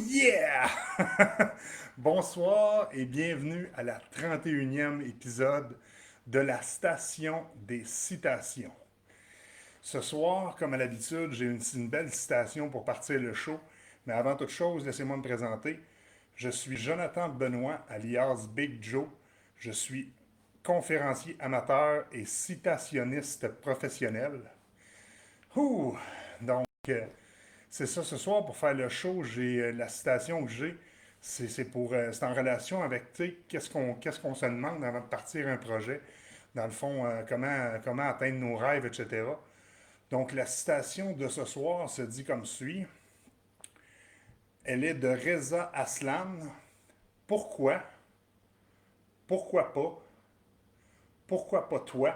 Yeah! Bonsoir et bienvenue à la 31e épisode de la Station des citations. Ce soir, comme à l'habitude, j'ai une belle citation pour partir le show, mais avant toute chose, laissez-moi me présenter. Je suis Jonathan Benoît, alias Big Joe. Je suis conférencier amateur et citationniste professionnel. Ouh! Donc, c'est ça, ce soir, pour faire le show, j'ai la citation que j'ai. C'est en relation avec, tu sais, qu'est-ce qu'on se demande avant de partir un projet. Dans le fond, comment atteindre nos rêves, etc. Donc, la citation de ce soir se dit comme suit. Elle est de Reza Aslan. Pourquoi? Pourquoi pas? Pourquoi pas toi?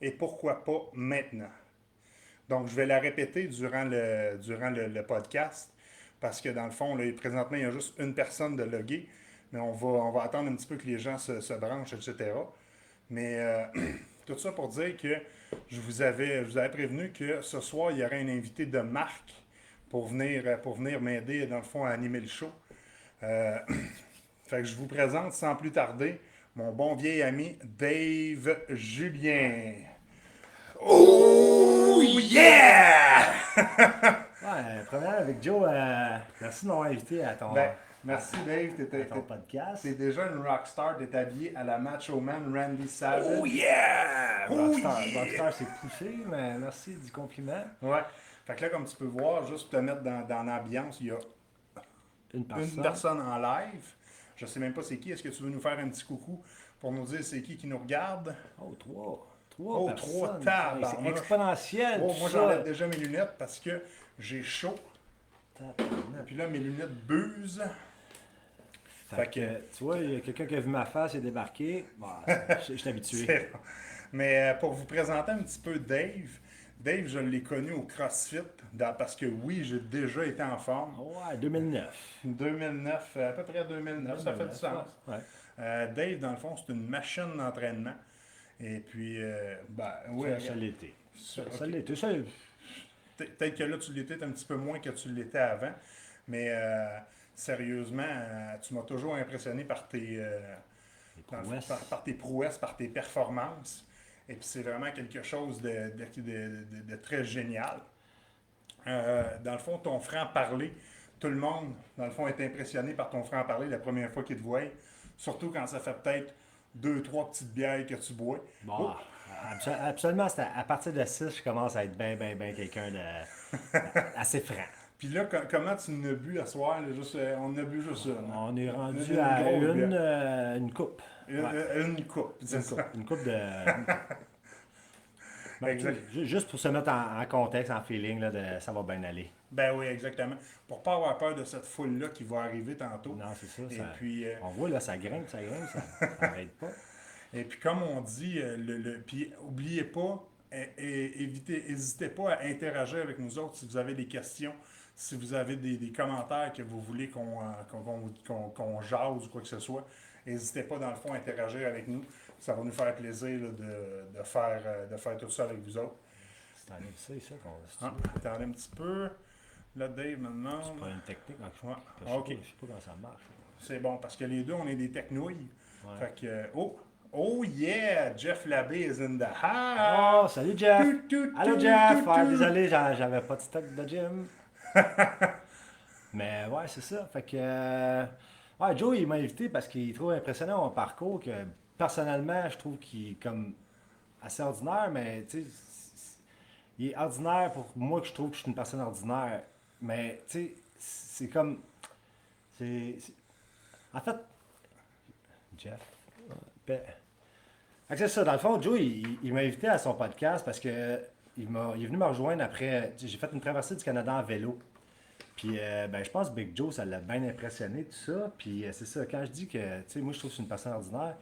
Et pourquoi pas maintenant? Donc, je vais la répéter durant le podcast parce que dans le fond, là, présentement, il y a juste une personne de loguer, mais on va attendre un petit peu que les gens se branchent, etc. Mais tout ça pour dire que je vous avais prévenu que ce soir, il y aurait un invité de marque pour venir m'aider, dans le fond, à animer le show. Euh, fait que je vous présente sans plus tarder mon bon vieil ami Dave Julien. Oh yeah! Ouais, première avec Joe, merci de m'avoir invité Ben, merci Dave, à ton podcast. t'es déjà une rockstar, t'es habillé à la Macho Man Randy Savage. Oh yeah! Oh Rockstar, yeah! Rockstar c'est poussé, mais merci du compliment. Ouais. Fait que là, comme tu peux voir, juste pour te mettre dans l'ambiance, il y a Une une personne. personne en live. Je sais même pas c'est qui. Est-ce que tu veux nous faire un petit coucou pour nous dire c'est qui nous regarde? Oh, trois. Trois Oh, trois personnes. Hey, c'est tabarnouches. exponentiel, Oh, tout moi ça. j'enlève déjà mes lunettes parce que j'ai chaud. Tabarnak. Puis là, mes lunettes busent. Fait que, tu vois, il y a quelqu'un qui a vu ma face et débarqué. Bon, je suis habitué. C'est bon. Mais pour vous présenter un petit peu Dave, je l'ai connu au CrossFit parce que oui, j'ai déjà été en forme. Ouais, 2009. 2009, à peu près 2009, ça fait du sens. Ouais. Dave, dans le fond, c'est une machine d'entraînement. Et puis, ben, oui, Ça l'était. ça, Ça ok. l'était. Peut-être que là, tu l'étais un petit peu moins que tu l'étais avant. Mais sérieusement, tu m'as toujours impressionné par Les dans le fond, prouesses. par tes prouesses, par tes performances. Et puis c'est vraiment quelque chose de très génial. Dans le fond, ton franc-parler, tout le monde, dans le fond, est impressionné par ton franc-parler la première fois qu'il te voit. Surtout quand ça fait peut-être deux, trois petites bières que tu bois. Bon, Oh! absolument, c'est à partir de 6, je commence à être bien quelqu'un de assez franc. Puis là, comment tu n'as bu à soir? Là, on a bu juste une. On est rendu Une à grosse bière. une coupe. Une, Ouais, une coupe, c'est ça. une coupe de. Ben, tu sais, Exact. juste pour se mettre en contexte, en feeling, là, ça va bien aller. Ben oui, exactement. Pour pas avoir peur de cette foule-là qui va arriver tantôt. Non, c'est ça. Et puis, On voit là, ça grimpe, ça n'arrête pas. comme on dit, puis oubliez pas, n'hésitez pas à interagir avec nous autres si vous avez des questions, si vous avez des commentaires que vous voulez qu'on jase ou quoi que ce soit. N'hésitez pas, dans le fond, à interagir avec nous. Ça va nous faire plaisir là, de faire tout ça avec vous autres. C'est un ça qu'on Ah, attendez un petit peu. Là, Dave me c'est demande. pas une technique. Ouais, ok. Je sais pas comment ça marche. C'est bon, parce que les deux, on est des technouilles. Ouais. Fait que, oh yeah, Jeff Labbé is in the Oh, house. salut Jeff! Tout, tout, Allô tout, Jeff! tout, Ouais, tout. désolé, j'avais pas de stock de gym. Mais ouais, c'est ça. Fait que. Ouais, Joe, il m'a invité parce qu'il trouve impressionnant mon parcours que personnellement, je trouve qu'il est comme assez ordinaire, mais tu sais, il est ordinaire pour moi que je trouve que je suis une personne ordinaire. Mais tu sais, c'est comme. C'est. En fait, Jeff. ben, Fait que c'est ça, dans le fond, Joe, il m'a invité à son podcast parce que il est venu me rejoindre après. J'ai fait une traversée du Canada en vélo. Puis, ben, je pense que Big Joe, ça l'a bien impressionné, tout ça. Puis, c'est ça, quand je dis que, tu sais, moi, je trouve que c'est une personne ordinaire,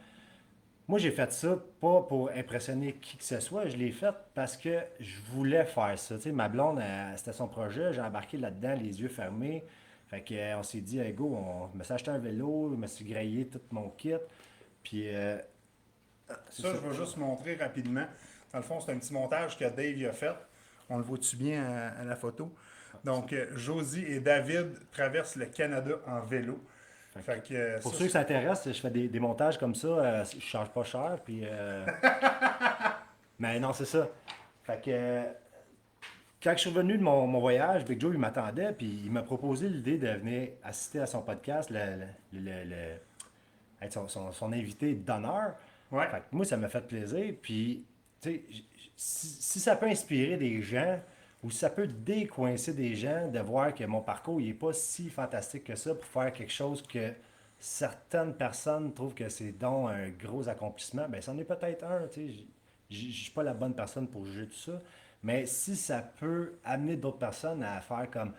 moi, j'ai fait ça pas pour impressionner qui que ce soit, je l'ai fait parce que je voulais faire ça. Tu sais, ma blonde, c'était son projet, j'ai embarqué là-dedans, les yeux fermés. Fait que, on s'est dit, hey, go, je me suis acheté un vélo, je me suis grillé tout mon kit. Puis, c'est Ça, ça. je vais juste montrer rapidement. Dans le fond, c'est un petit montage que Dave y a fait. On le voit-tu bien à la photo? Donc, Josie et David traversent le Canada en vélo. Fait Fait que, pour ça, ceux qui s'intéressent, je fais des montages comme ça, je charge pas cher, puis... Mais non, c'est ça. Fait que quand je suis revenu de mon voyage, Big Joe, il m'attendait, puis il m'a proposé l'idée de venir assister à son podcast, être son invité d'honneur. ouais, Fait que moi, ça m'a fait plaisir. Puis, tu sais, si ça peut inspirer des gens, ou si ça peut décoincer des gens de voir que mon parcours, il n'est pas si fantastique que ça pour faire quelque chose que certaines personnes trouvent que c'est donc un gros accomplissement, ben c'en est peut-être un, tu sais. Je ne suis pas la bonne personne pour juger tout ça. Mais si ça peut amener d'autres personnes à faire comme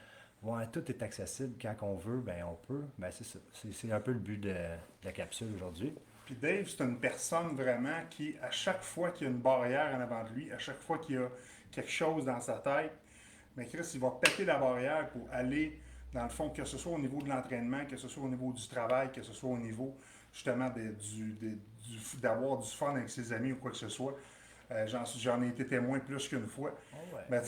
ouais, tout est accessible quand on veut, ben on peut, ben c'est ça. C'est un peu le but de la capsule aujourd'hui. puis Dave, c'est une personne vraiment qui, à chaque fois qu'il y a une barrière en avant de lui, à chaque fois qu'il y a quelque chose dans sa tête, mais Chris, il va péter la barrière pour aller, dans le fond, que ce soit au niveau de l'entraînement, que ce soit au niveau du travail, que ce soit au niveau, justement, d'avoir du fun avec ses amis ou quoi que ce soit. J'en ai été témoin plus qu'une fois. Oh ouais. Mais,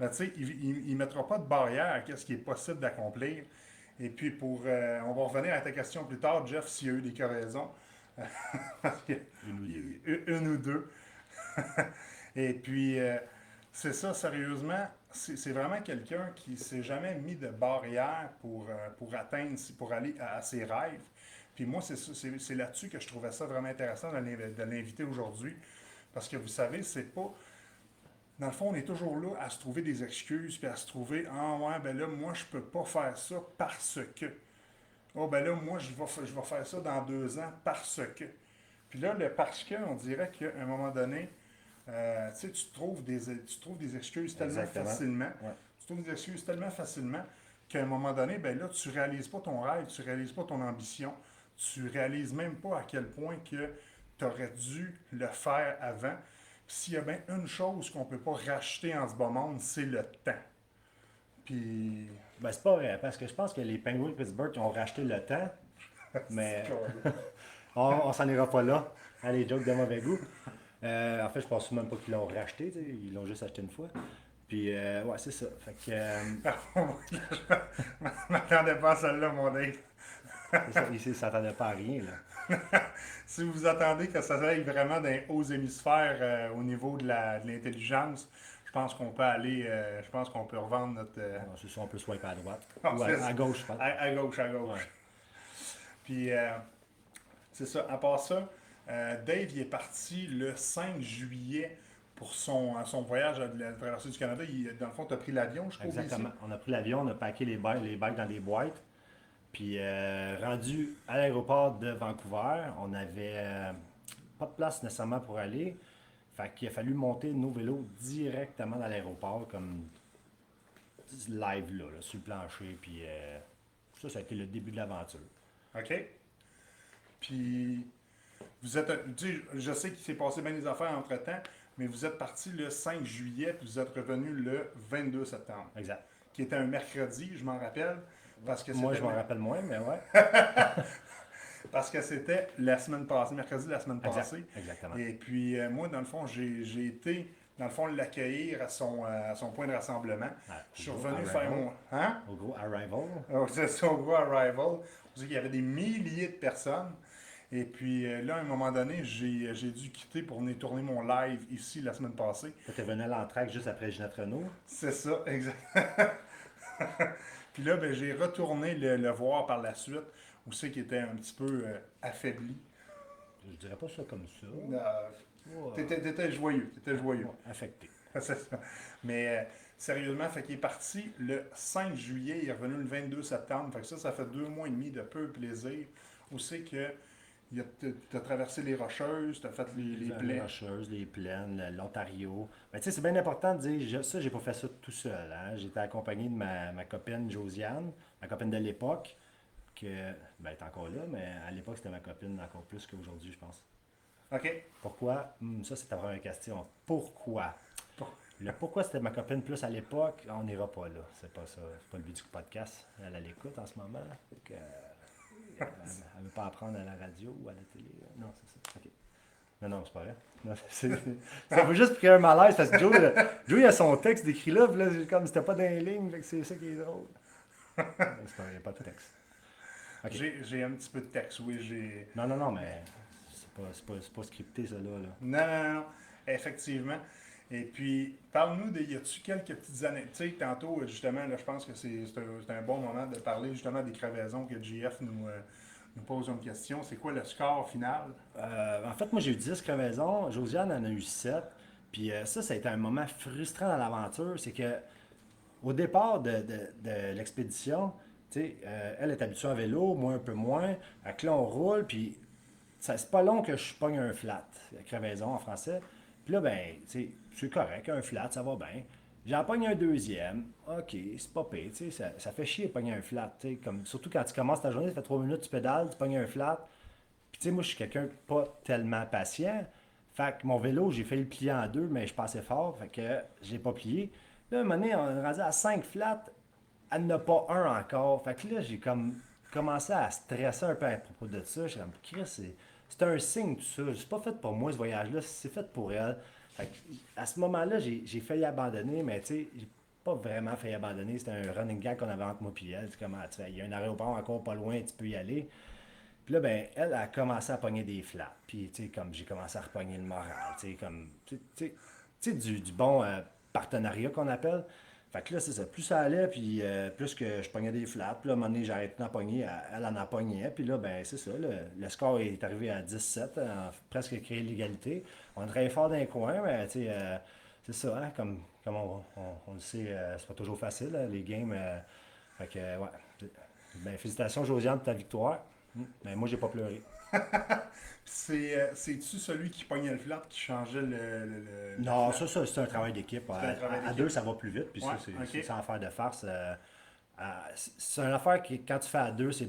mais tu sais, il ne mettra pas de barrière à ce qui est possible d'accomplir. Et puis, on va revenir à ta question plus tard, Jeff, s'il y a eu des crevaisons. Parce que, Une ou deux. une ou deux. Et puis, c'est ça, sérieusement, c'est vraiment quelqu'un qui s'est jamais mis de barrière pour atteindre, pour aller à ses rêves. Puis moi, c'est là-dessus que je trouvais ça vraiment intéressant de l'inviter aujourd'hui. Parce que vous savez, c'est pas. Dans le fond, on est toujours là à se trouver des excuses, puis à se trouver, ah ouais, ben là, moi, je peux pas faire ça parce que. Oh, ben là, moi, je vais faire ça dans 2 ans parce que. Puis là, le parce que, on dirait qu'à un moment donné, tu sais, tu trouves des excuses tellement Exactement. facilement. Ouais. Tu trouves des excuses tellement facilement qu'à un moment donné, ben là, tu réalises pas ton rêve, tu réalises pas ton ambition, tu réalises même pas à quel point que tu aurais dû le faire avant. Puis s'il y a bien une chose qu'on peut pas racheter en ce bas monde, c'est le temps. Puis. Ben, c'est pas vrai, parce que je pense que les Penguins de Pittsburgh ils ont racheté le temps, mais on s'en ira pas là. Hein, les jokes de mauvais goût. En fait, je pense même pas qu'ils l'ont racheté, tu sais, ils l'ont juste acheté une fois. Puis, ouais, c'est ça. Fait que, Je m'attendais pas à celle-là, mon Dave. c'est ça, ici, ils s'attendaient pas à rien, là. Si vous attendez que ça aille vraiment dans les hauts hémisphères au niveau de l'intelligence, je pense qu'on peut aller, je pense qu'on peut revendre notre. Alors, c'est ça, on peut swiper à droite. Ah, Ou à gauche, je pense. à gauche, à gauche. Ouais. Puis, c'est ça. À part ça, Dave il est parti le 5 juillet pour son voyage à la traversée du Canada. Dans le fond, tu as pris l'avion, je crois. Exactement. On a pris l'avion, on a packé les bacs dans des boîtes. Puis, rendu à l'aéroport de Vancouver, on n'avait pas de place nécessairement pour aller. Fait qu'il a fallu monter nos vélos directement dans l'aéroport, comme live là, sur le plancher. Puis, ça a été le début de l'aventure. OK. Puis, vous êtes. Tu sais, je sais qu'il s'est passé bien des affaires entre-temps, mais vous êtes parti le 5 juillet, puis vous êtes revenu le 22 septembre, Exact. qui était un mercredi, je m'en rappelle. Parce que Moi, je c'était m'en rappelle moins, mais ouais. Parce que c'était la semaine passée, mercredi de la semaine Exact. passée. Exactement. Et puis, moi, dans le fond, j'ai été, dans le fond, l'accueillir à son point de rassemblement. Ah, Je suis au revenu gros faire Arrival. mon. Hein? Au gros Arrival. Oh, c'est son gros arrival. On dit qu'il y avait des milliers de personnes. Et puis là, à un moment donné, j'ai dû quitter pour venir tourner mon live ici la semaine passée. Tu es venu à l'entraque juste après Ginette Renault. C'est ça, exact. Puis là, ben, j'ai retourné le voir par la suite, où c'est qu'il était un petit peu affaibli. Je dirais pas ça comme ça. Ouais. T'étais joyeux, t'étais joyeux. Ouais, affecté. C'est ça. Mais sérieusement, fait qu'il est parti le 5 juillet, il est revenu le 22 septembre. Fait que ça fait 2 mois et demi de peu plaisir. Où c'est que t'as traversé les Rocheuses, t'as fait les Les plaines. Rocheuses, les plaines, l'Ontario. Mais tu sais, c'est bien important de dire, ça, j'ai pas fait ça tout seul. Hein. J'étais accompagné de ma copine Josiane, ma copine de l'époque, que, ben, elle est encore là, mais à l'époque, c'était ma copine encore plus qu'aujourd'hui, je pense. OK. Pourquoi? Ça, c'est ta première question. Pourquoi? Pour- Le pourquoi c'était ma copine plus à l'époque, on n'ira pas là. C'est pas ça. C'est pas le but du podcast. Elle l'écoute en ce moment. Donc, elle ne veut pas apprendre à la radio ou à la télé. Non, c'est ça. OK. Non, non, c'est pas vrai. Non, ça veut juste créer un malaise parce que Joe, il a son texte décrit là, puis là, comme c'était pas dans les lignes, fait que c'est ça qui est drôle. C'est pas vrai, il n'y a pas de texte. Ok. J'ai un petit peu de texte, oui, j'ai... Non, non, non, mais c'est pas scripté, ça, là. Non, non, non, effectivement. Et puis, parle-nous de, y a-tu quelques petites années, tu sais, tantôt, justement, là, je pense que c'est un bon moment de parler justement des crevaisons que JF nous pose une question. C'est quoi le score final? En fait, moi, j'ai eu 10 crevaisons. Josiane en a eu 7. Puis ça a été un moment frustrant dans l'aventure. C'est que au départ de l'expédition, tu sais, elle est habituée à vélo, moi un peu moins. Fait que là, on roule, puis ça, c'est pas long que je pogne un flat, crevaison en français. Puis là, ben, tu sais, c'est correct, un flat, ça va bien. J'en pogne un deuxième, ok, c'est pas pire, tu sais, ça fait chier de pogner un flat, tu sais, comme, surtout quand tu commences ta journée, ça fait 3 minutes, tu pédales, tu pognes un flat. Puis tu sais, moi, je suis quelqu'un de pas tellement patient. Fait que mon vélo, j'ai fait le plier en deux, mais je passais fort, fait que j'ai pas plié. Là, un moment donné, on est rendu à 5 flats, elle n'a pas un encore. Fait que là, j'ai comme commencé à stresser un peu à propos de ça. J'ai comme, Chris, c'est un signe tout ça. C'est pas fait pour moi ce voyage-là, c'est fait pour elle. Fait que, à ce moment-là, j'ai failli abandonner, mais tu sais, j'ai pas vraiment failli abandonner. C'était un running gag qu'on avait entre moi et elle. C'est comme, ah, tu sais, il y a un aéroport encore pas loin, tu peux y aller. Puis là, ben, elle a commencé à pogner des flats. Puis, tu sais, comme j'ai commencé à repogner le moral. Tu sais, comme, tu sais, du bon partenariat qu'on appelle. Fait que là, c'est ça. Plus ça allait, puis plus que je pognais des flats. Puis là, à un moment donné, j'arrêtais d'en pogner. Elle en a pogné. Puis là, ben, c'est ça. Le score est arrivé à 17, presque créé l'égalité. On a travaillé fort dans les coins, mais tu sais, c'est ça, hein, comme on le sait, c'est pas toujours facile, hein, les games. Fait que, ouais. Ben, félicitations, Josiane, pour ta victoire. Mais moi, j'ai pas pleuré. C'est-tu celui qui pognait le flat qui changeait le Non, flat? c'est un travail d'équipe. C'est un travail À deux, d'équipe? ça va plus vite. Puis Ouais, ça, c'est ok. sans affaire de farce. C'est une affaire qui, quand tu fais à deux, c'est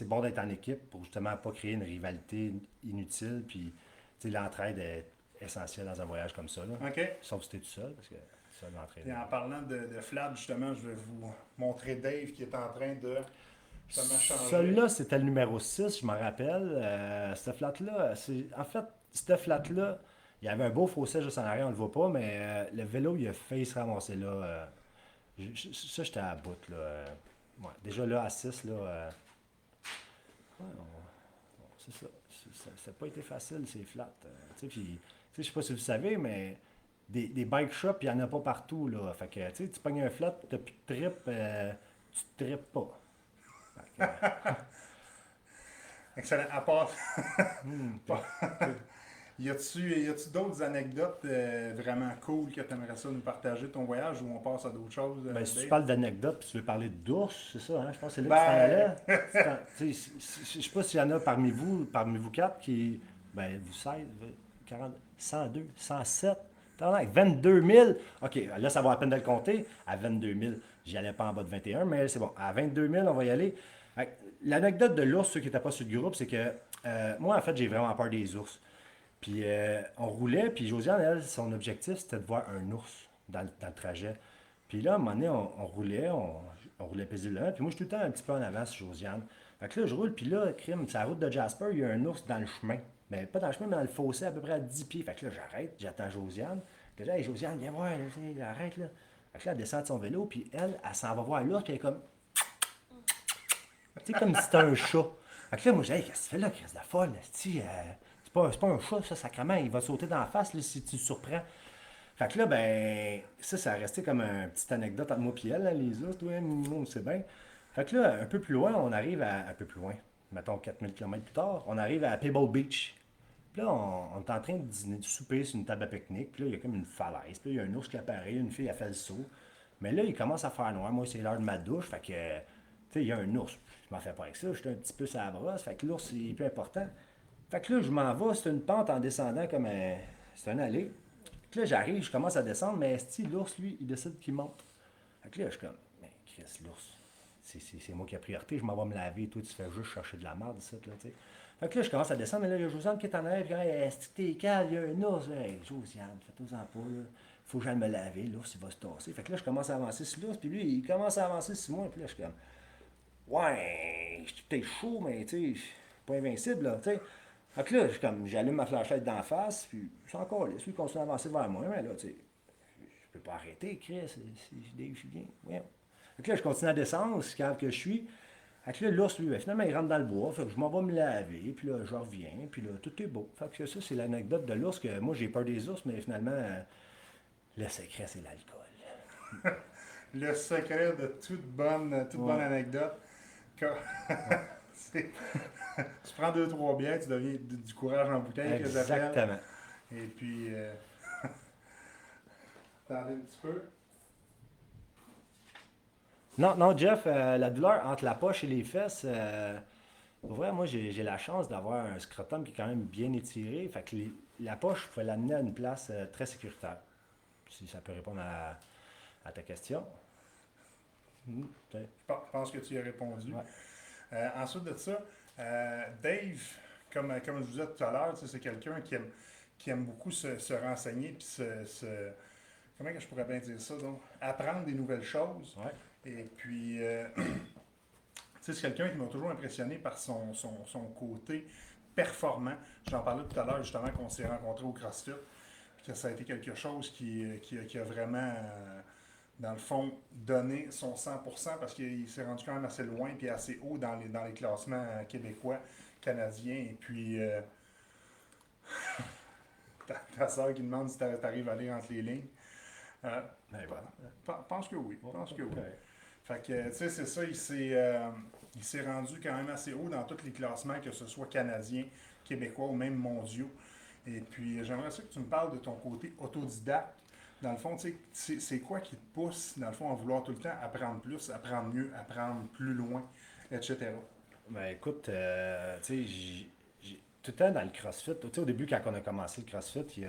bon d'être en équipe pour justement pas créer une rivalité inutile. Puis, tu sais, l'entraide est essentielle dans un voyage comme ça, là. Ok. Sauf si t'es tout seul, parce que ça, l'entraide. Et en parlant de flat, justement, je vais vous montrer Dave qui est en train de justement changer. Celui-là, c'était le numéro 6, je m'en rappelle. Ce flat-là, en fait, ce flat-là, il y avait un beau fossé juste en arrière, on le voit pas, mais le vélo, il a failli se ramasser là. Ça, j'étais à bout, là. Ouais, déjà là, à 6 là. Ouais, c'est ça. Ça n'a pas été facile, ces flats. Tu sais, puis, tu sais, je sais pas si vous savez, mais des bike shops, il n'y en a pas partout, là. Fait que, tu sais, tu pognes un flat, tu n'as plus de trip, tu te tripes pas. Fait que, Excellent. À part, t'es- t'es- y a-tu d'autres anecdotes vraiment cool que tu aimerais ça nous partager de ton voyage ou on passe à d'autres choses, Ben, si tu Dave? parles d'anecdotes, puis tu veux parler d'ours, c'est ça, hein? Je pense que c'est là que tu t'en Ben, allais. Je sais pas s'il y en a parmi vous quatre qui. Ben, vous 16, 40, 102, 107. T'en as avec 22 000. OK, là, ça vaut la peine de le compter. À 22 000, j'y allais pas en bas de 21, mais c'est bon. À 22 000, on va y aller. Fait que l'anecdote de l'ours, ceux qui n'étaient pas sur le groupe, c'est que moi, en fait, j'ai vraiment peur des ours. Puis on roulait, puis Josiane, elle, son objectif, c'était de voir un ours dans le trajet. Puis là, à un moment donné, on roulait paisiblement. Puis moi, je suis tout le temps un petit peu en avant sur Josiane. Fait que là, je roule, puis là, crime, sur la route de Jasper, il y a un ours dans le chemin. Mais pas dans le chemin, mais dans le fossé, à peu près à 10 pieds. Fait que là, j'arrête, j'attends Josiane. Puis là, hey, Josiane, viens voir, là, arrête, là. Fait que là, elle descend de son vélo, puis elle s'en va voir l'ours, puis elle est comme, tu sais, comme si c'était un chat. Fait que là, moi, j'ai dit, hey, qu'est-ce que tu fais là, Chris, la folle? C'est pas un chat, ça, sacrément, il va sauter dans la face là, si tu le surprends. Fait que là, ben, ça a resté comme une petite anecdote entre moi et elle, là, les autres, toi, nous, on sait bien. Fait que là, un peu plus loin, on arrive à. Un peu plus loin, mettons 4000 km plus tard, on arrive à Pebble Beach. Puis là, on est en train de dîner, de souper sur une table à pique-nique. Puis là, il y a comme une falaise. Puis là, il y a un ours qui apparaît, une fille a fait le saut. Mais là, il commence à faire noir. Moi, c'est l'heure de ma douche. Fait que, tu sais, il y a un ours. Je m'en fais pas avec ça. J'étais un petit peu sur la brosse. Fait que l'ours, c'est plus important. Fait que là, je m'en vais. C'est une pente en descendant comme un. C'est un allée. Puis là, j'arrive, je commence à descendre. Mais si l'ours, lui, il décide qu'il monte. Fait que là, je suis comme, mais Chris, l'ours, c'est moi qui ai priorité. Je m'en vais me laver. Toi, tu fais juste chercher de la merde ici, là, tu sais. Fait que là, je commence à descendre, mais là, il y a Josiane qui est en arrière, puis est-ce que t'es calme, il y a un ours, là. Hey, Josiane, fais-toi-en pas, là. Faut que j'aille me laver, l'ours, il va se tasser. Fait que là, je commence à avancer sur l'ours, puis lui, il commence à avancer sur moi, puis là, je suis comme, ouais, je suis peut-être chaud, mais tu sais, pas invincible, là, tu sais. Fait que là, j'allume ma flashlight d'en face, puis je suis encore là. Lui continue à avancer vers moi, mais là, tu sais, je peux pas arrêter, Chris, c'est Dave Julien. Voyons. Fait que là, je continue à descendre, c'est calme que je suis. Fait que là, l'ours, lui, ben, finalement, il rentre dans le bois. Fait que je m'en vais me laver, puis là, je reviens, puis là, tout est beau. Fait que ça, c'est l'anecdote de l'ours, que moi, j'ai peur des ours, mais finalement, le secret, c'est l'alcool. Le secret de toute bonne Ouais, anecdote, que- ouais. c'est tu prends deux, trois bières, tu deviens du courage en bouteille que j'appelle. Exactement. Et puis, attendez un petit peu. Non, non, Jeff, la douleur entre la poche et les fesses, pour vrai, moi, j'ai la chance d'avoir un scrotum qui est quand même bien étiré. Fait que la poche, il faut l'amener à une place très sécuritaire. Si ça peut répondre à ta question. Ouais. Je pense que tu y as répondu. Ouais. Ensuite de ça, Dave, comme je vous disais tout à l'heure, tu sais, c'est quelqu'un qui aime beaucoup se renseigner puis comment que je pourrais bien dire ça, donc, apprendre des nouvelles choses. Ouais. Et puis, tu sais, c'est quelqu'un qui m'a toujours impressionné par son côté performant. J'en parlais tout à l'heure, justement, qu'on s'est rencontrés au CrossFit. Puis que ça a été quelque chose qui a vraiment, dans le fond, donné son 100% parce qu'il s'est rendu quand même assez loin et assez haut dans les classements québécois, canadiens. Et puis, ta soeur qui demande si t'arrives à lire entre les lignes. Euh, Ben voilà. pense que oui. Ouais, Pense que oui. correct. Fait que, tu sais, c'est ça, il s'est rendu quand même assez haut dans tous les classements, que ce soit canadiens, québécois ou même mondiaux. Et puis, j'aimerais ça que tu me parles de ton côté autodidacte. Dans le fond, tu sais, c'est quoi qui te pousse, dans le fond, à vouloir tout le temps apprendre plus, apprendre mieux, apprendre plus loin, etc. Ben écoute, tu sais, tout le temps dans le CrossFit, tu sais, au début, quand on a commencé le CrossFit,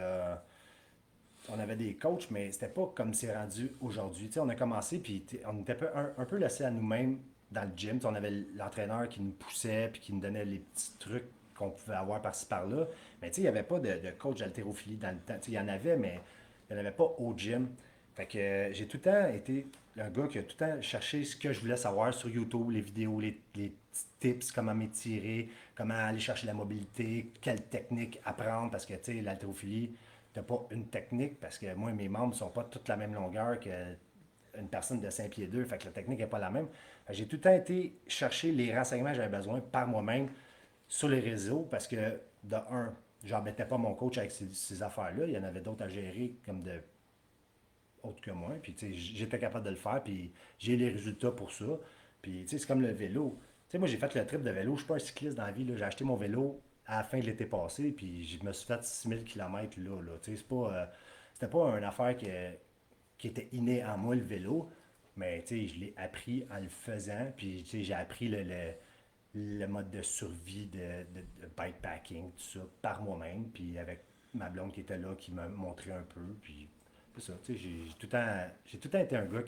on avait des coachs, mais c'était pas comme c'est rendu aujourd'hui. Tu sais, on a commencé, puis on était un peu laissé à nous-mêmes dans le gym. Tu sais, on avait l'entraîneur qui nous poussait, puis qui nous donnait les petits trucs qu'on pouvait avoir par-ci par-là. Mais tu sais, il n'y avait pas de coach d'haltérophilie dans le temps. Tu sais, il y en avait, mais il n'y en avait pas au gym. Fait que j'ai tout le temps été un gars qui a tout le temps cherché ce que je voulais savoir sur YouTube, les vidéos, les petits tips, comment m'étirer, comment aller chercher la mobilité, quelle technique apprendre, parce que tu sais, l'haltérophilie, t'as pas une technique, parce que moi, mes membres sont pas toutes la même longueur qu'une personne de 5 pieds 2, fait que la technique n'est pas la même. Fait que j'ai tout le temps été chercher les renseignements que j'avais besoin par moi-même sur les réseaux, parce que, de un, j'embêtais pas mon coach avec ces affaires-là, il y en avait d'autres à gérer, comme de autres que moi, puis tu sais, j'étais capable de le faire, puis j'ai les résultats pour ça. Puis tu sais, c'est comme le vélo. Tu sais, moi, j'ai fait le trip de vélo, je suis pas un cycliste dans la vie, là. J'ai acheté mon vélo à la fin de l'été passé, puis je me suis fait 6000 km là. Tu sais, c'était pas une affaire qui était innée en moi, le vélo, mais tu sais, je l'ai appris en le faisant, puis tu sais, j'ai appris le mode de survie de bikepacking, tout ça, par moi-même, puis avec ma blonde qui était là, qui m'a montré un peu, puis c'est ça, tu sais, j'ai tout le temps été un gars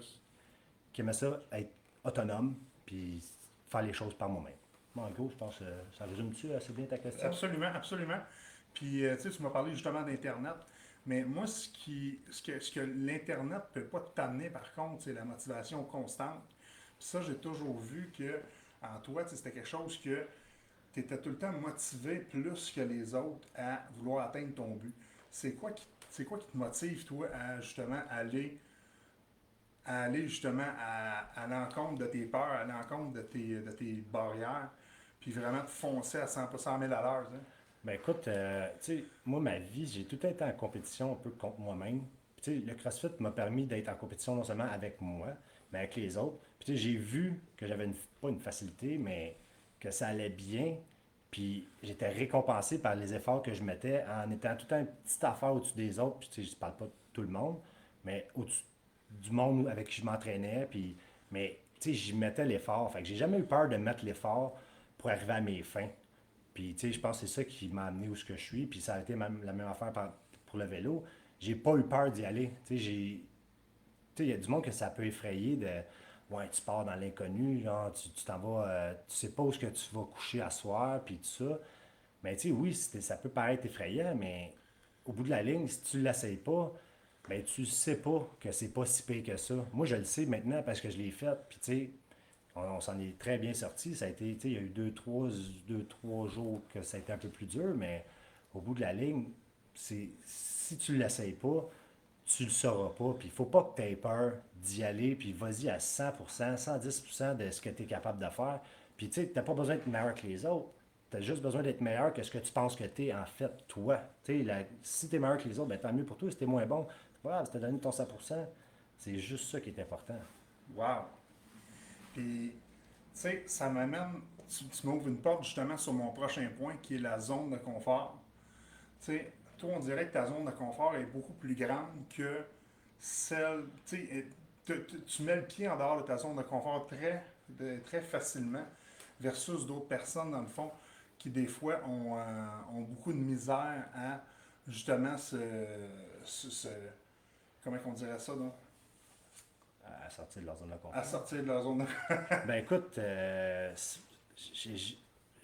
qui aimait ça, être autonome, puis faire les choses par moi-même. Bon, en gros, je pense que ça résume-tu assez bien ta question? Absolument, absolument. Puis, tu sais, tu m'as parlé justement d'Internet. Mais moi, ce que l'Internet ne peut pas t'amener, par contre, c'est la motivation constante. Puis ça, j'ai toujours vu que en toi, tu sais, c'était quelque chose que tu étais tout le temps motivé plus que les autres à vouloir atteindre ton but. C'est quoi qui te motive, toi, à justement aller justement à l'encontre de tes peurs, à l'encontre de tes barrières, puis vraiment te foncer à 100 000 à l'heure, tu sais? Ben écoute, tu sais, moi, ma vie, j'ai tout le temps été en compétition un peu contre moi-même. Puis, tu sais, le CrossFit m'a permis d'être en compétition non seulement avec moi, mais avec les autres. Puis, tu sais, j'ai vu que j'avais pas une facilité, mais que ça allait bien. Puis, j'étais récompensé par les efforts que je mettais en étant tout le temps une petite affaire au-dessus des autres. Puis, tu sais, je parle pas de tout le monde, mais au-dessus du monde avec qui je m'entraînais. Puis, mais, tu sais, j'y mettais l'effort. Fait que j'ai jamais eu peur de mettre l'effort pour arriver à mes fins. Puis, tu sais, je pense que c'est ça qui m'a amené où ce que je suis. Puis, ça a été même la même affaire pour le vélo. J'ai pas eu peur d'y aller. Tu sais, il y a du monde que ça peut effrayer de. Ouais, tu pars dans l'inconnu, genre, tu t'en vas. Tu sais pas où est-ce que tu vas coucher à soir, puis tout ça. Mais, tu sais, oui, ça peut paraître effrayant, mais au bout de la ligne, si tu l'essayes pas, ben, tu sais pas que c'est pas si pire que ça. Moi, je le sais maintenant parce que je l'ai fait. Puis, tu sais, On s'en est très bien sorti. Ça a été, il y a eu deux, trois jours que ça a été un peu plus dur, mais au bout de la ligne, si tu ne l'essayes pas, tu le sauras pas. Puis il faut pas que tu aies peur d'y aller, puis vas-y à 100%, 110% de ce que tu es capable de faire. Puis tu sais, t'as pas besoin d'être meilleur que les autres. Tu as juste besoin d'être meilleur que ce que tu penses que tu es en fait, toi. Si tu es meilleur que les autres, ben, tant mieux pour toi. Si tu es moins bon, c'est pas grave, si tu as donné ton 100%, c'est juste ça qui est important. Wow! Puis, tu sais, ça m'amène, tu m'ouvres une porte justement sur mon prochain point qui est la zone de confort. Tu sais, toi, on dirait que ta zone de confort est beaucoup plus grande que celle. Tu sais, tu mets le pied en dehors de ta zone de confort très facilement versus d'autres personnes, dans le fond, qui des fois ont beaucoup de misère à justement comment on dirait ça, donc? À sortir de leur zone de À confort. sortir de leur zone de Ben écoute, je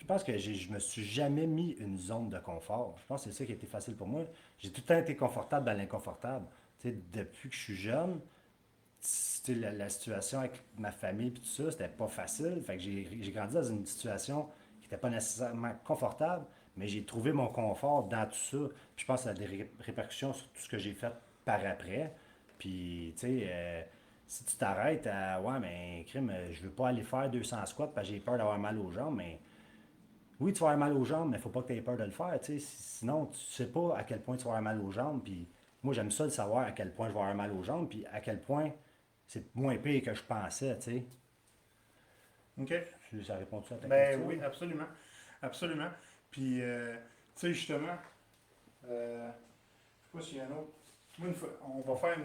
pense que je me suis jamais mis une zone de confort. Je pense que c'est ça qui a été facile pour moi. J'ai tout le temps été confortable dans l'inconfortable. Tu sais, depuis que je suis jeune, tu sais, la situation avec ma famille et tout ça, c'était pas facile. Fait que j'ai grandi dans une situation qui n'était pas nécessairement confortable, mais j'ai trouvé mon confort dans tout ça. Puis je pense que ça a des répercussions sur tout ce que j'ai fait par après. Puis, tu sais, si tu t'arrêtes à ouais, mais crime, je veux pas aller faire 200 squats parce que j'ai peur d'avoir mal aux jambes, mais oui, tu vas avoir mal aux jambes, mais faut pas que tu aies peur de le faire, tu sais. Sinon, tu sais pas à quel point tu vas avoir mal aux jambes. Puis moi, j'aime ça de savoir à quel point je vais avoir mal aux jambes, puis à quel point c'est moins pire que je pensais, tu sais. OK. Ça répond-tu à ta Ben question? oui, absolument. Absolument. Puis, tu sais, justement, je sais pas s'il y a un autre. Moi, on va faire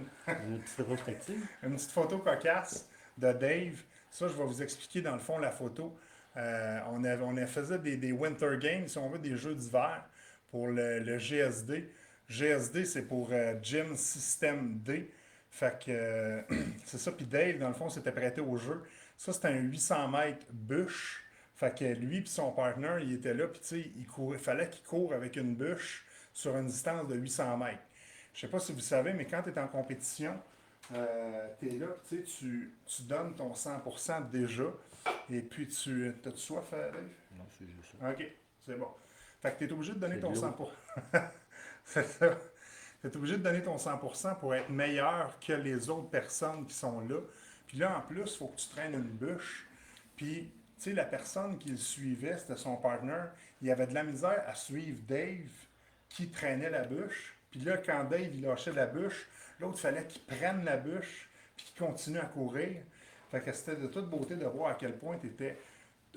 Une petite rétrospective? une petite photo cocasse de Dave. Ça, je vais vous expliquer dans le fond la photo. On a faisait des Winter Games, si on veut, des jeux d'hiver pour le GSD. GSD, c'est pour Gym System D. Fait que c'est ça. Puis Dave, dans le fond, s'était prêté au jeu. Ça, c'était un 800 mètres bûche. Fait que lui et son partner, il était là. Puis tu sais, il fallait qu'il court avec une bûche sur une distance de 800 mètres. Je sais pas si vous savez, mais quand tu es en compétition, tu es là, tu donnes ton 100% déjà. Et puis, t'as-tu soif, Dave? Non, c'est juste ça. OK, c'est bon. Fait que tu es obligé de donner C'est de ton l'eau. 100%. C'est ça. Tu es obligé de donner ton 100% pour être meilleur que les autres personnes qui sont là. Puis là, en plus, il faut que tu traînes une bûche. Puis, tu sais, la personne qui le suivait, c'était son partner. Il avait de la misère à suivre Dave qui traînait la bûche. Puis là, quand Dave il lâchait la bûche, l'autre fallait qu'il prenne la bûche puis qu'il continue à courir. Fait que c'était de toute beauté de voir à quel point tu étais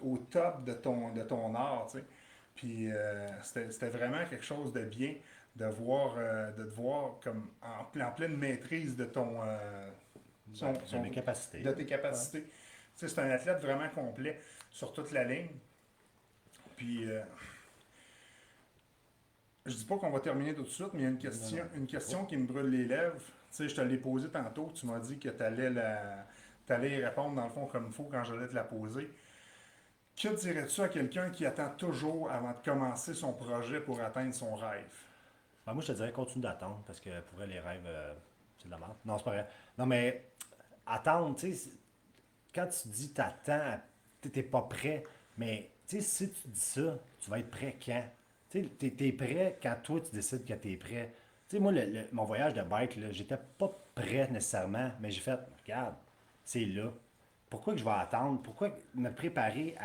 au top de ton art, tu sais. Puis c'était vraiment quelque chose de bien de te voir comme en pleine maîtrise de ton, De mes capacités. de tes Ouais. capacités. Tu sais, c'est un athlète vraiment complet sur toute la ligne. Puis je dis pas qu'on va terminer tout de suite, mais il y a Non, non. une question qui me brûle les lèvres. Tu sais, je te l'ai posée tantôt. Tu m'as dit que t'allais y répondre dans le fond comme il faut quand j'allais te la poser. Que dirais-tu à quelqu'un qui attend toujours avant de commencer son projet pour atteindre son rêve? Ben, moi, je te dirais continue d'attendre parce que pour vrai, les rêves, c'est de la merde. Non, c'est pas vrai. Non, mais attendre, tu sais, quand tu dis t'attends, t'es pas prêt, mais tu sais, si tu dis ça, tu vas être prêt quand? Tu sais, t'es prêt quand toi tu décides que t'es prêt. Tu sais, moi, mon voyage de bike, là, j'étais pas prêt nécessairement, mais j'ai fait, regarde, c'est là. Pourquoi que je vais attendre? Pourquoi me préparer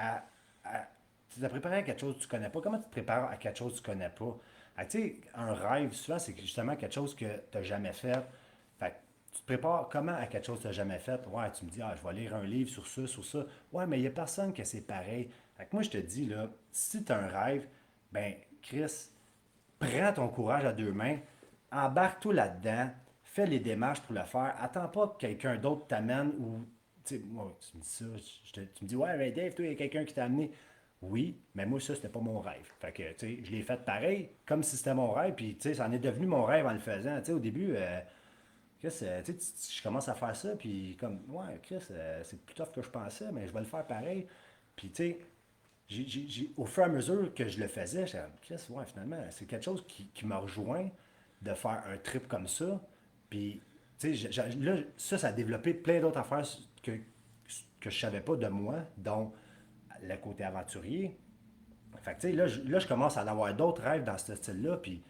tu te prépares à quelque chose que tu connais pas? Comment tu te prépares à quelque chose que tu connais pas? Ah, tu sais, un rêve, souvent, c'est justement quelque chose que tu n'as jamais fait. Fait que tu te prépares comment à quelque chose que tu n'as jamais fait? Ouais, tu me dis, ah, je vais lire un livre sur ça, sur ça. Ouais, mais il n'y a personne que c'est pareil. Fait que moi, je te dis, là, si tu as un rêve, ben, Chris, prends ton courage à deux mains, embarque-toi là-dedans, fais les démarches pour le faire. Attends pas que quelqu'un d'autre t'amène ou. Tu sais, moi, tu me dis ça, tu me dis, ouais, ben Dave, toi, il y a quelqu'un qui t'a amené. Oui, mais moi, ça, c'était pas mon rêve. Fait que, tu sais, je l'ai fait pareil, comme si c'était mon rêve, puis, tu sais, ça en est devenu mon rêve en le faisant. Tu sais, au début, Chris, tu sais, je commence à faire ça, puis comme, ouais, Chris, c'est plus tough que je pensais, mais je vais le faire pareil. Puis, tu sais, au fur et à mesure que je le faisais, j'étais comme, Chris, ouais, finalement, c'est quelque chose qui m'a rejoint de faire un trip comme ça. Puis, tu sais, là, ça a développé plein d'autres affaires que je savais pas de moi, dont le côté aventurier. Fait que, tu sais, là, je commence à en avoir d'autres rêves dans ce style-là, puis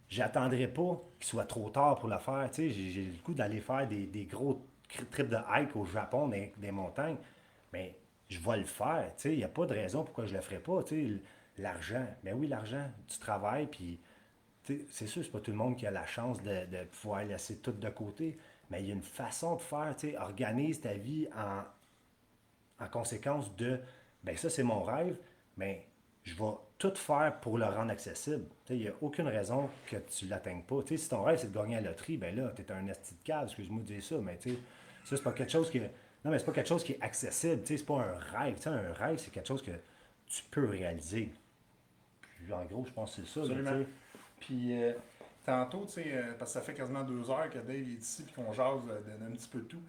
j'attendrai pas qu'il soit trop tard pour le faire. Tu sais, j'ai le goût d'aller faire des gros trips de hike au Japon, des montagnes, mais je vais le faire. Tu sais, il n'y a pas de raison pourquoi je le ferais pas. Tu sais, l'argent, ben oui, l'argent, tu travailles, puis tu sais, c'est sûr, c'est pas tout le monde qui a la chance de pouvoir laisser tout de côté, mais il y a une façon de faire. Tu sais, organise ta vie en conséquence de, ben ça c'est mon rêve, mais je vais tout faire pour le rendre accessible. Il n'y a aucune raison que tu ne l'atteignes pas. T'sais, si ton rêve c'est de gagner à la loterie, ben là, tu es un esti de cave, excuse-moi de dire ça, mais ça c'est pas quelque chose que. Non, mais c'est pas quelque chose qui est accessible, c'est pas un rêve. Un rêve, c'est quelque chose que tu peux réaliser. Puis, en gros, je pense que c'est ça. Absolument. Là, Puis tantôt, tu sais, parce que ça fait quasiment 2 heures que Dave est ici et qu'on jase d'un petit peu de tout.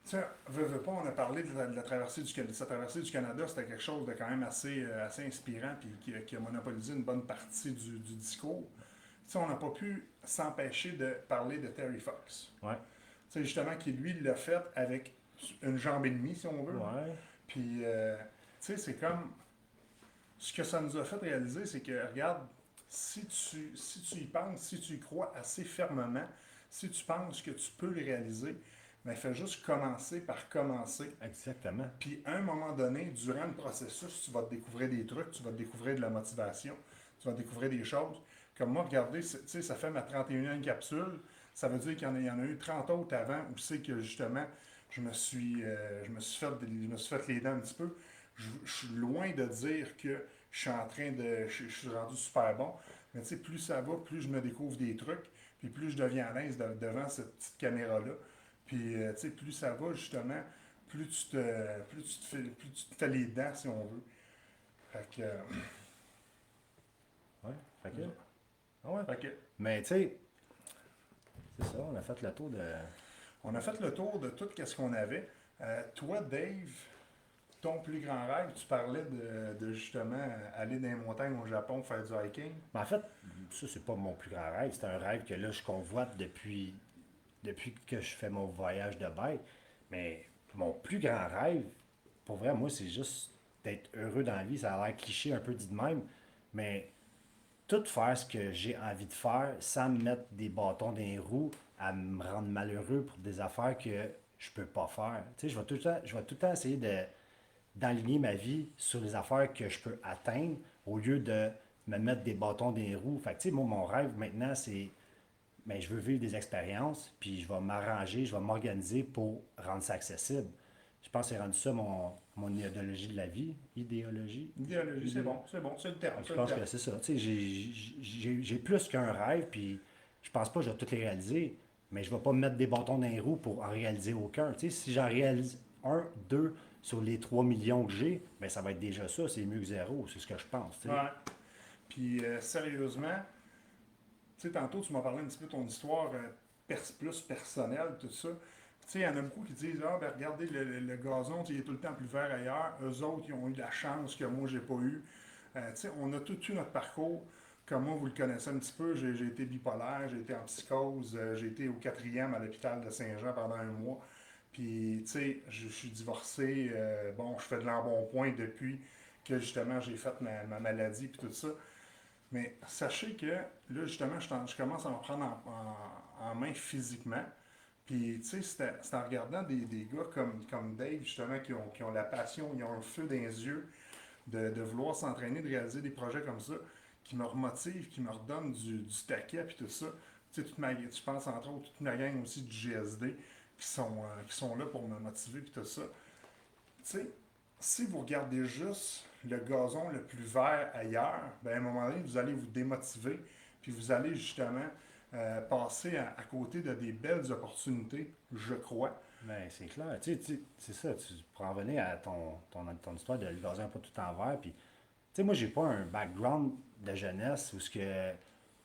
Tu sais, veux pas, on a parlé de la traversée de sa traversée du Canada, c'était quelque chose de quand même assez inspirant puis qui a monopolisé une bonne partie du discours. Tu sais, on n'a pas pu s'empêcher de parler de Terry Fox. ouais. Tu sais, justement, qui lui l'a fait avec une jambe et demie, si on veut. Ouais. Puis, tu sais, c'est comme. Ce que ça nous a fait réaliser, c'est que, regarde, si tu y penses, si tu y crois assez fermement, si tu penses que tu peux le réaliser, ben, fais juste commencer par commencer. Exactement. Puis, à un moment donné, durant le processus, tu vas te découvrir des trucs, tu vas te découvrir de la motivation, tu vas découvrir des choses. Comme moi, regardez, tu sais, ça fait ma 31e capsule. Ça veut dire qu'il y en a eu 30 autres avant où c'est que, justement, je me suis fait les dents un petit peu. Je suis loin de dire que je suis en train de. Je suis rendu super bon. Mais tu sais, plus ça va, plus je me découvre des trucs, puis plus je deviens à l'aise devant cette petite caméra-là. Puis, tu sais, plus ça va, justement, plus tu te fais les dents, si on veut. Fait que. Ouais. Fait que. Ah ouais. Fait que Mais tu sais, c'est ça, on a fait le tour de. on a fait le tour de tout ce qu'on avait. Toi, Dave, ton plus grand rêve, tu parlais de justement aller dans les montagnes au Japon faire du hiking. Mais en fait, ça, c'est pas mon plus grand rêve. C'est un rêve que là, je convoite depuis que je fais mon voyage de bike. Mais mon plus grand rêve, pour vrai, moi, c'est juste d'être heureux dans la vie. Ça a l'air cliché un peu dit de même. Mais tout faire ce que j'ai envie de faire sans me mettre des bâtons dans les roues à me rendre malheureux pour des affaires que je peux pas faire. Tu sais, je vais tout le temps essayer d'aligner ma vie sur les affaires que je peux atteindre au lieu de me mettre des bâtons dans les roues. Fait que, tu sais, moi, mon rêve maintenant, c'est ben, je veux vivre des expériences, puis je vais m'arranger, je vais m'organiser pour rendre ça accessible. Je pense que c'est rendu ça mon idéologie de la vie. Idéologie? Idéologie, c'est bon, c'est le terme. Je C'est le pense terme. que c'est ça. Tu sais, j'ai plus qu'un rêve, puis je pense pas que je vais tous les réaliser, mais je vais pas me mettre des bâtons dans les roues pour en réaliser aucun. Tu sais, si j'en réalise un, deux sur les 3 millions que j'ai, ben ça va être déjà ça, c'est mieux que zéro, c'est ce que je pense. Tu sais. Ouais. Puis, sérieusement, tu sais, tantôt, tu m'as parlé un petit peu de ton histoire plus personnelle, tout ça. Tu sais, il y en a beaucoup qui disent: ah, ben regardez, le gazon, tu sais, il est tout le temps plus vert ailleurs. Eux autres, ils ont eu de la chance que moi, j'ai pas eu. Tu sais, on a tout eu notre parcours. Comme moi, vous le connaissez un petit peu, j'ai été bipolaire, j'ai été en psychose, j'ai été au 4e à l'hôpital de Saint-Jean pendant un mois. Puis, tu sais, je suis divorcé. Bon, je fais de l'embonpoint depuis que justement j'ai fait ma maladie puis tout ça. Mais sachez que là, justement, je commence à me prendre en main physiquement. Puis, tu sais, c'est en regardant des gars comme Dave, justement, qui ont la passion, ils ont un feu dans les yeux de vouloir s'entraîner, de réaliser des projets comme ça, qui me remotivent, qui me redonnent du taquet, puis tout ça. Tu sais, je pense entre autres toute ma gang aussi du GSD qui sont là pour me motiver, puis tout ça. Tu sais, si vous regardez juste le gazon le plus vert ailleurs, ben à un moment donné, vous allez vous démotiver, puis vous allez justement passer à côté de des belles opportunités, je crois. Ben, c'est clair. C'est ça. Tu pourrais en venir à ton histoire de le gazon pas tout en vert. Puis, tu sais, moi, j'ai pas un background de jeunesse où ce que.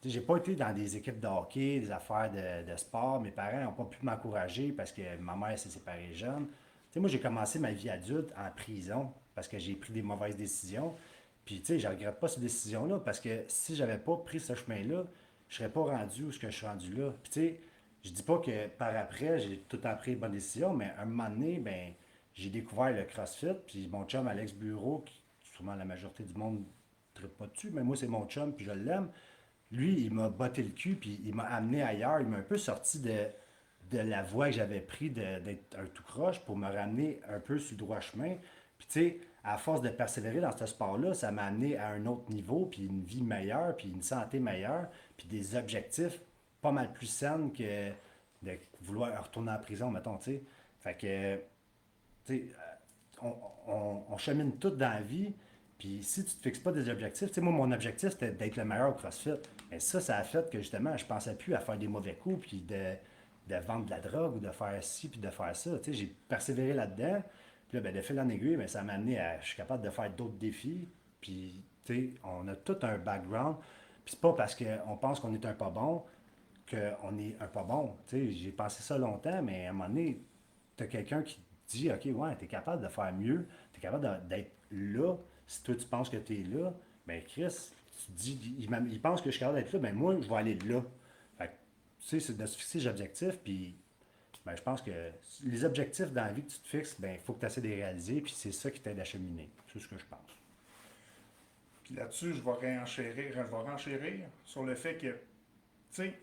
Tu sais, j'ai pas été dans des équipes de hockey, des affaires de sport. Mes parents n'ont pas pu m'encourager parce que ma mère s'est séparée jeune. Tu sais, moi, j'ai commencé ma vie adulte en prison parce que j'ai pris des mauvaises décisions. Puis, tu sais, je regrette pas ces décisions-là parce que si j'avais pas pris ce chemin-là, je serais pas rendu où ce que je suis rendu là. Puis, tu sais, je dis pas que par après, j'ai tout le temps pris les bonnes décisions, mais à un moment donné, ben, j'ai découvert le CrossFit, puis mon chum Alex Bureau, qui sûrement la majorité du monde ne tripe pas dessus, mais moi c'est mon chum, puis je l'aime. Lui, il m'a botté le cul, puis il m'a amené ailleurs, il m'a un peu sorti de la voie que j'avais pris d'être un tout croche pour me ramener un peu sur le droit chemin. Puis tu sais, à force de persévérer dans ce sport-là, ça m'a amené à un autre niveau, puis une vie meilleure, puis une santé meilleure, puis des objectifs pas mal plus saines que de vouloir retourner en prison, mettons, tu sais. Fait que, tu sais, on chemine tout dans la vie, puis si tu te fixes pas des objectifs, tu sais, moi, mon objectif, c'était d'être le meilleur au CrossFit. Mais ça a fait que justement, je pensais plus à faire des mauvais coups, puis de vendre de la drogue, ou de faire ci, puis de faire ça. Tu sais, j'ai persévéré là-dedans. Puis là, ben, de fil en aiguille, ben, ça m'a amené à. Je suis capable de faire d'autres défis. Puis, tu sais, on a tout un background. Puis c'est pas parce qu'on pense qu'on est un pas bon qu'on est un pas bon. Tu sais, j'ai pensé ça longtemps, mais à un moment donné, tu as quelqu'un qui te dit, OK, ouais, tu es capable de faire mieux, tu es capable d'être là. Si toi, tu penses que tu es là, ben Chris, tu dis, il pense que je suis capable d'être là, ben moi, je vais aller là. Fait que, tu sais, c'est de se fixer des objectifs, puis ben, je pense que les objectifs dans la vie que tu te fixes, ben, il faut que tu essaies de les réaliser, puis c'est ça qui t'aide à cheminer. C'est ce que je pense. Puis là-dessus, je vais renchérir sur le fait que, tu sais,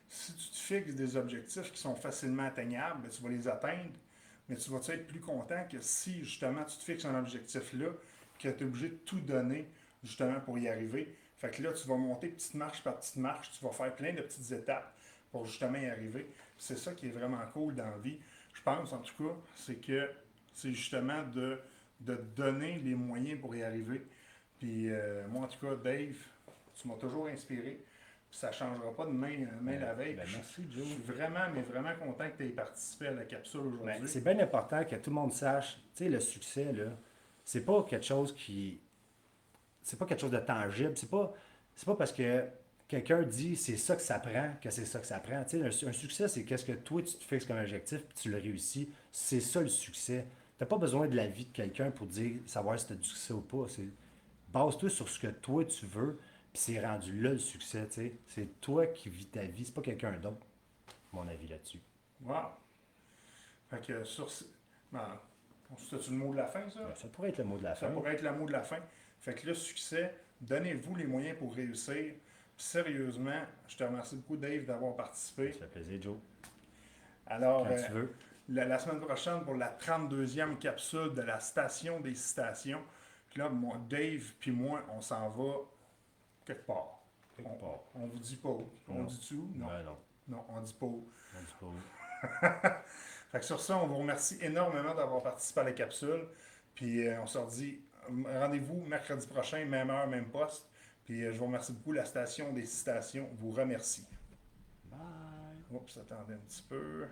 si tu te fixes des objectifs qui sont facilement atteignables, ben, tu vas les atteindre, mais tu vas être plus content que si justement tu te fixes un objectif là, que tu es obligé de tout donner justement pour y arriver. Fait que là, tu vas monter petite marche par petite marche, tu vas faire plein de petites étapes pour justement y arriver. C'est ça qui est vraiment cool dans la vie, je pense en tout cas, c'est que c'est justement de donner les moyens pour y arriver. Puis moi en tout cas, Dave, tu m'as toujours inspiré. Puis ça ne changera pas de main la veille. Ben, Puis merci, je Joe. suis vraiment, mais vraiment content que tu aies participé à la capsule Ben, aujourd'hui. c'est bien important que tout le monde sache, tu sais, le succès, là, c'est pas quelque chose qui. C'est pas quelque chose de tangible. C'est pas parce que quelqu'un dit c'est ça que ça prend que c'est ça que ça prend. Tu sais, un succès, c'est qu'est-ce que toi tu te fixes comme objectif puis tu le réussis. C'est ça le succès. T'as pas besoin de la vie de quelqu'un pour dire savoir si tu as du succès ou pas. Base-toi sur ce que toi tu veux, puis c'est rendu là le succès. Tu sais. C'est toi qui vis ta vie, c'est pas quelqu'un d'autre. Mon avis là-dessus. Wow! Fait que ben, c'est-tu le mot de la fin, ça? Ça pourrait être le mot de la Ça fin. pourrait être le mot de la fin. Fait que le succès, donnez-vous les moyens pour réussir. Puis sérieusement, je te remercie beaucoup, Dave, d'avoir participé. Ça fait plaisir, Joe. Alors, Quand tu veux. la semaine prochaine, pour la 32e capsule de la station des citations, puis là, Dave puis moi, on s'en va quelque part. Quelque On, part. on vous dit pas où. On Non. dit où? Non. Ouais, non. Non, on dit pas où. On dit pas où. Fait que sur ça, on vous remercie énormément d'avoir participé à la capsule. Puis on se redit rendez-vous mercredi prochain, même heure, même poste. Puis je vous remercie beaucoup. La station des citations vous remercie. Bye. Oups, attendez un petit peu.